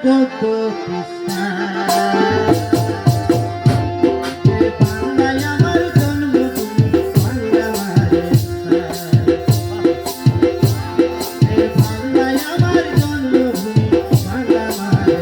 গদ্য কৃষ্ণা বাংলায় আমার জন্মভূমি বাংলা মারে বাংলায় আমার জন্মভূমি বাংলা মারে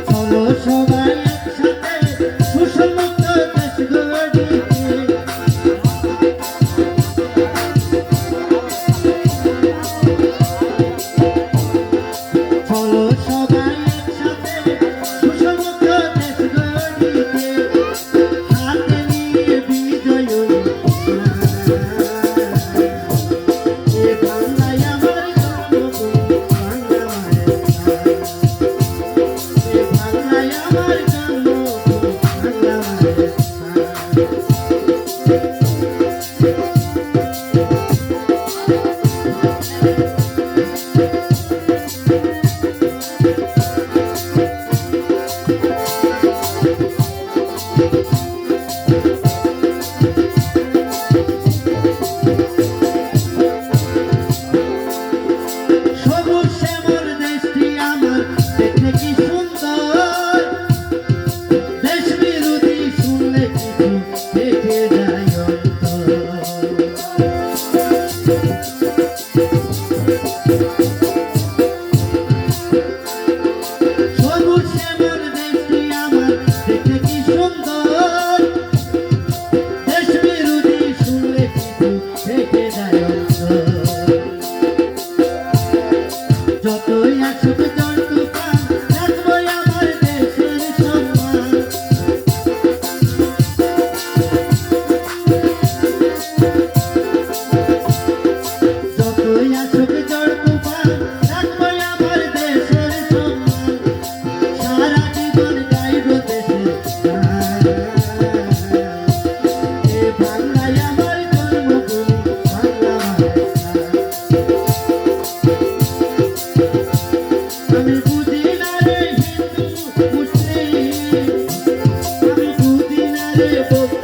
চলো সবাই একসাথে সুসম্মত দেশ গড়িতে চলো সবাই একসাথে সুসম্মত দেশ গড়িতে হাতে নিয়ে বিজয় বাংলায় আমার জন্মভূমি বাংলা বাংলায় আমার জন্মভূমি বাংলা যতই আসুক ঝড় তুফান রাখবো আমার দেশের সম্মান যতই আসুক ঝড় তুফান রাখবো আমার দেশের সম্মান সারা জীবন গাইব দেশের গান বাংলায় আমার জন্মভূমি বাংলা আমি বুঝি না রে হিন্দু মুসলিম আমি বুঝি না রে বৌদ্ধ